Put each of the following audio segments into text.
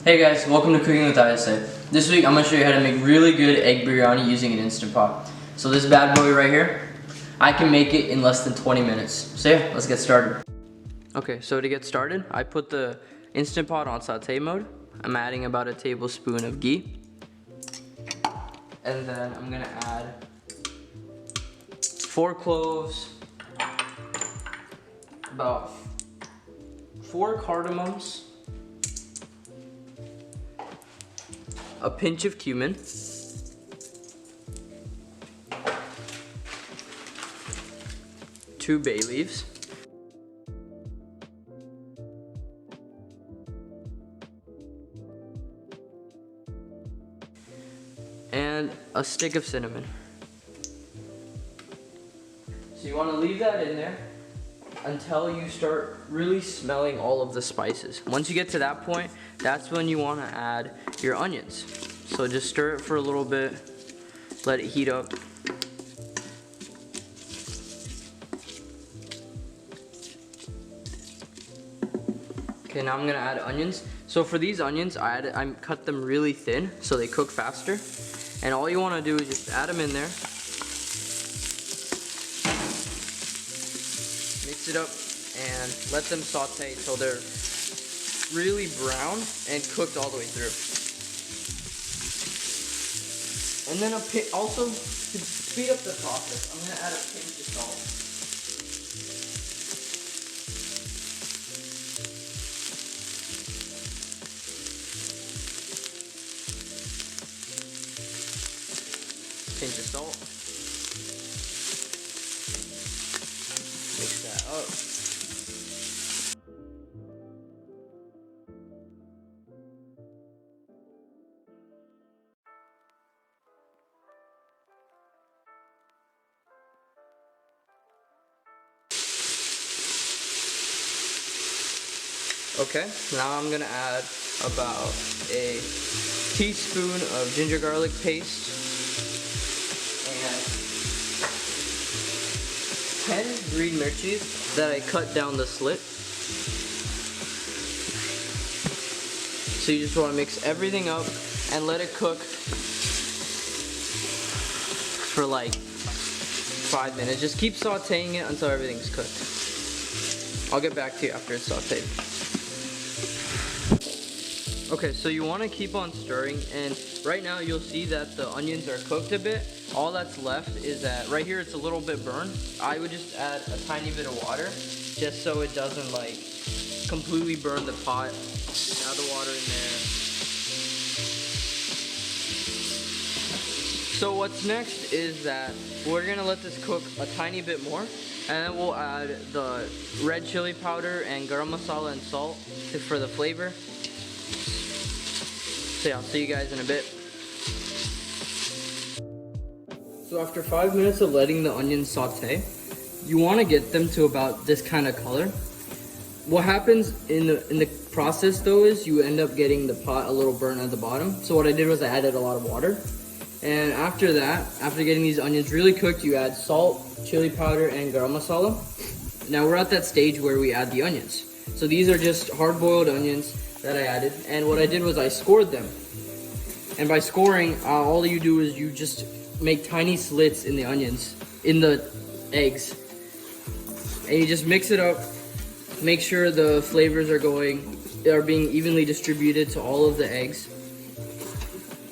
Hey guys, welcome to Cooking with ISA. This week I'm going to show you how to make really good egg biryani using an Instant Pot. So this bad boy right here, I can make it in less than 20 minutes. So yeah, let's get started. Okay, so to get started, I put the Instant Pot on saute mode. I'm adding about a tablespoon of ghee. And then I'm going to add 4 cloves, about 4 cardamoms, a pinch of cumin, two bay leaves, and a stick of cinnamon. So you want to leave that in there until you start really smelling all of the spices. Once you get to that point, that's when you want to add your onions. So just stir it for a little bit, let it heat up. Okay, now I'm gonna add onions. So for these onions, I cut them really thin so they cook faster. And all you want to do is just add them in there, mix it up, and let them saute till they're really brown and cooked all the way through. And then also to speed up the process, I'm gonna add a pinch of salt. Pinch of salt. Mix that up. Okay, now I'm gonna add about a teaspoon of ginger garlic paste and 10 green mirchis that I cut down the slit. So you just want to mix everything up and let it cook for like 5 minutes. Just keep sauteing it until everything's cooked. I'll get back to you after it's sauteed. Okay, so you want to keep on stirring, and right now you'll see that the onions are cooked a bit. All that's left is that right here it's a little bit burned. I would just add a tiny bit of water just so it doesn't like completely burn the pot. Add the water in there. So what's next is that we're gonna let this cook a tiny bit more, and then we'll add the red chili powder and garam masala and salt for the flavor. So yeah, I'll see you guys in a bit. So after 5 minutes of letting the onions saute, you want to get them to about this kind of color. What happens in the process though is you end up getting the pot a little burnt at the bottom. So what I did was I added a lot of water. And after that, after getting these onions really cooked, you add salt, chili powder, and garam masala. Now we're at that stage where we add the onions. So these are just hard-boiled onions that I added, and what I did was I scored them. And by scoring, all you do is you just make tiny slits in the onions, in the eggs, and you just mix it up. Make sure the flavors are being evenly distributed to all of the eggs.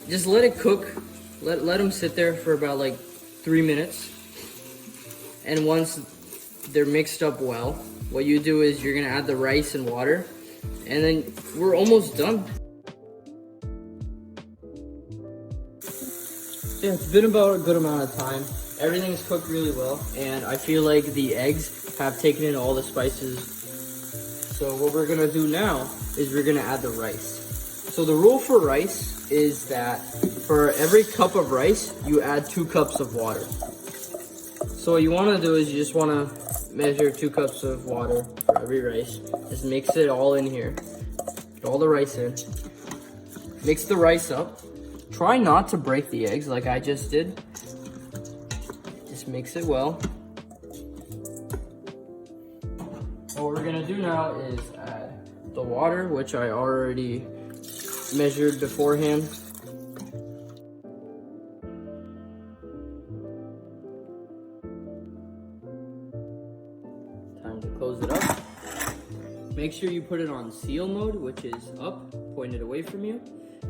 Just let it cook. Let them sit there for about like 3 minutes. And once they're mixed up well, what you do is you're gonna add the rice and water. And then we're almost done. Yeah, it's been about a good amount of time. Everything's cooked really well, and I feel like the eggs have taken in all the spices. So what we're gonna do now is we're gonna add the rice. So the rule for rice is that for every cup of rice, you add 2 cups of water. So what you wanna do is you just wanna measure 2 cups of water for every rice. Just mix it all in here. Get all the rice in. Mix the rice up. Try not to break the eggs like I just did. Just mix it well. What we're gonna do now is add the water, which I already measured beforehand. Time to close it up. Make sure you put it on seal mode, which is up, pointed away from you.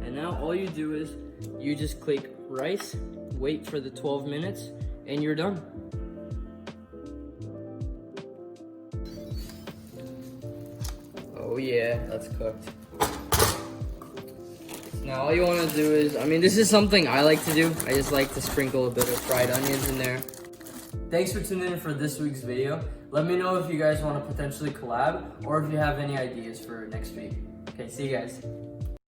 And now all you do is you just click rice, wait for the 12 minutes, and you're done. Oh yeah, that's cooked. Now all you want to do is, I mean, this is something I like to do. I just like to sprinkle a bit of fried onions in there. Thanks for tuning in for this week's video. Let me know if you guys want to potentially collab or if you have any ideas for next week. Okay, see you guys.